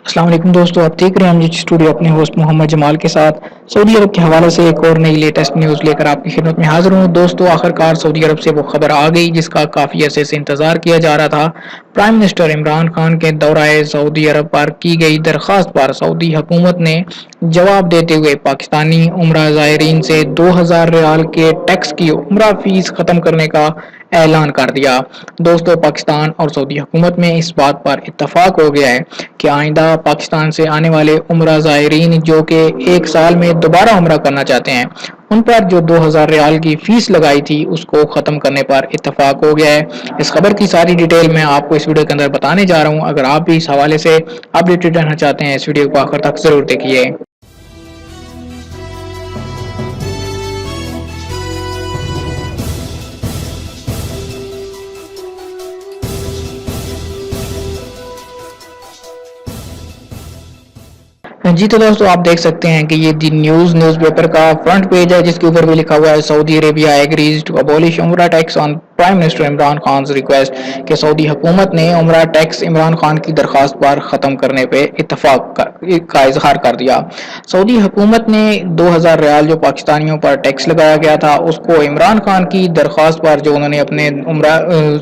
السلام علیکم دوستو، آپ دیکھ رہے ہیں امجد اسٹوڈیو اپنے ہوسٹ محمد جمال کے ساتھ سعودی عرب کے حوالے سے ایک اور نئی لیٹسٹ نیوز لے کر آپ کی خدمت میں حاضر ہوں دوستو۔ آخرکار سعودی عرب سے وہ خبر آ گئی جس کا کافی عرصے سے انتظار کیا جا رہا تھا۔ پرائم منسٹر عمران خان کے دورہ سعودی عرب پر کی گئی درخواست پر سعودی حکومت نے جواب دیتے ہوئے پاکستانی عمرہ زائرین سے 2000 ریال کے ٹیکس کی عمرہ فیس ختم کرنے کا اعلان کر دیا۔ دوستو، پاکستان اور سعودی حکومت میں اس بات پر اتفاق ہو گیا ہے کہ آئندہ پاکستان سے آنے والے عمرہ زائرین جو کہ ایک سال میں دوبارہ عمرہ کرنا چاہتے ہیں، ان پر جو 2000 ریال کی فیس لگائی تھی اس کو ختم کرنے پر اتفاق ہو گیا ہے۔ اس خبر کی ساری ڈیٹیل میں آپ کو اس ویڈیو کے اندر بتانے جا رہا ہوں۔ اگر آپ بھی اس حوالے سے اپڈیٹڈ رہنا چاہتے ہیں، اس ویڈیو کو آخر تک ضرور دیکھیے۔ جی تو دوستو، آپ دیکھ سکتے ہیں کہ یہ دی نیوز پیپر کا فرنٹ پیج ہے جس کے اوپر بھی لکھا ہوا ہے سعودی عربیہ ایگریز ٹو ابولش عمرہ ٹیکس آن پرائم منسٹر عمران خان's ریکویسٹ، کہ سعودی حکومت نے عمرہ ٹیکس عمران خان کی درخواست پر ختم کرنے پہ اتفاق کا اظہار کر دیا۔ سعودی حکومت نے 2000 ریال جو پاکستانیوں پر ٹیکس لگایا گیا تھا اس کو عمران خان کی درخواست پر جو انہوں نے اپنے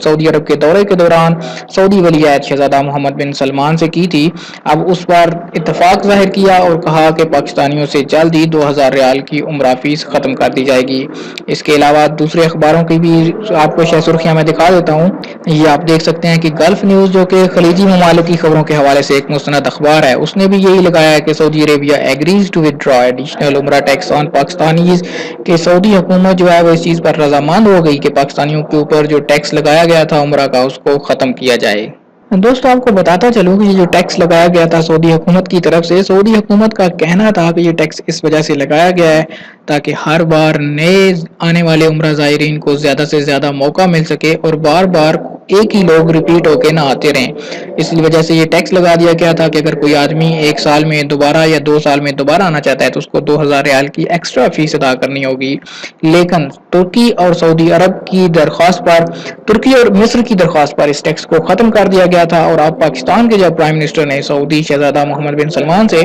سعودی عرب کے دورے کے دوران سعودی ولی عہد شہزادہ محمد بن سلمان سے کی تھی، اب اس پر اتفاق ظاہر کیا اور کہا کہ پاکستانیوں سے جلد ہی 2000 ریال کی عمرہ فیس ختم کر دی جائے گی۔ اس کے علاوہ دوسرے اخباروں کی بھی آپ کو سرخیاں میں دکھا دیتا ہوں۔ یہ آپ دیکھ سکتے ہیں کہ گلف نیوز جو کہ خلیجی ممالک کی خبروں کے حوالے سے ایک مستند اخبار ہے، اس نے بھی یہی لگایا ہے کہ سعودی عربیہ ایگریز ٹو ودرا ایڈیشنل عمرہ ٹیکس آن پاکستانیز، کہ سعودی حکومت جو ہے وہ اس چیز پر رضامند ہو گئی کہ پاکستانیوں کے اوپر جو ٹیکس لگایا گیا تھا عمرہ کا اس کو ختم کیا جائے۔ دوستو، آپ کو بتاتا چلوں کہ یہ جو ٹیکس لگایا گیا تھا سعودی حکومت کی طرف سے، سعودی حکومت کا کہنا تھا کہ یہ ٹیکس اس وجہ سے لگایا گیا ہے تاکہ ہر بار نئے آنے والے عمرہ زائرین کو زیادہ سے زیادہ موقع مل سکے اور بار بار ایک ہی لوگ ریپیٹ ہو کے نہ آتے رہیں۔ اس وجہ سے یہ ٹیکس لگا دیا گیا تھا کہ اگر کوئی آدمی ایک سال میں دوبارہ یا 2 سال میں دوبارہ آنا چاہتا ہے تو اس کو 2000 ریال کی ایکسٹرا فیس ادا کرنی ہوگی۔ لیکن ترکی اور سعودی عرب کی درخواست پر، ترکی اور مصر کی درخواست پر اس ٹیکس کو ختم کر دیا گیا تھا، اور اب پاکستان کے جب پرائم منسٹر نے سعودی شہزادہ محمد بن سلمان سے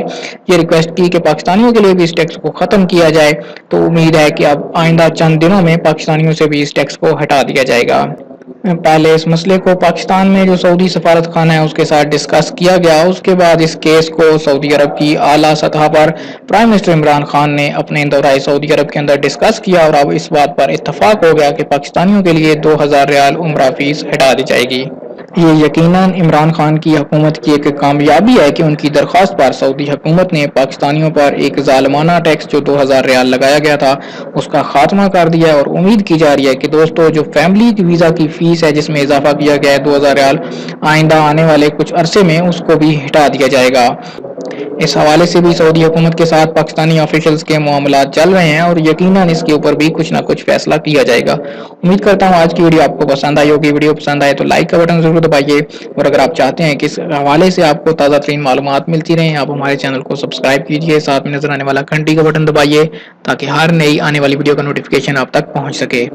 یہ ریکویسٹ کی کہ پاکستانیوں کے لیے بھی اس ٹیکس کو ختم کیا جائے، تو امید ہے کہ اب آئندہ چند دنوں میں پاکستانیوں سے بھی اس ٹیکس کو ہٹا دیا جائے گا۔ پہلے اس مسئلے کو پاکستان میں جو سعودی سفارت خانہ ہے اس کے ساتھ ڈسکس کیا گیا، اس کے بعد اس کیس کو سعودی عرب کی اعلیٰ سطح پر پرائم منسٹر عمران خان نے اپنے دورہ سعودی عرب کے اندر ڈسکس کیا، اور اب اس بات پر اتفاق ہو گیا کہ پاکستانیوں کے لیے 2000 ریال عمرہ فیس ہٹا دی جائے گی۔ یہ یقیناً عمران خان کی حکومت کی ایک کامیابی ہے کہ ان کی درخواست پر سعودی حکومت نے پاکستانیوں پر ایک ظالمانہ ٹیکس جو 2000 ریال لگایا گیا تھا اس کا خاتمہ کر دیا ہے، اور امید کی جا رہی ہے کہ دوستو جو فیملی ویزا کی فیس ہے جس میں اضافہ کیا گیا ہے 2000 ریال، آئندہ آنے والے کچھ عرصے میں اس کو بھی ہٹا دیا جائے گا۔ اس حوالے سے بھی سعودی حکومت کے ساتھ پاکستانی آفیشلز کے معاملات چل رہے ہیں، اور یقیناً اس کے اوپر بھی کچھ نہ کچھ فیصلہ کیا جائے گا۔ امید کرتا ہوں آج کی ویڈیو آپ کو پسند آئی ہوگی۔ ویڈیو پسند آئے تو لائک کا بٹن ضرور دبائیے، اور اگر آپ چاہتے ہیں کہ اس حوالے سے آپ کو تازہ ترین معلومات ملتی رہیں، آپ ہمارے چینل کو سبسکرائب کیجئے، ساتھ میں نظر آنے والا گھنٹی کا بٹن دبائیے تاکہ ہر نئی آنے والی ویڈیو کا نوٹیفیکیشن آپ تک پہنچ سکے۔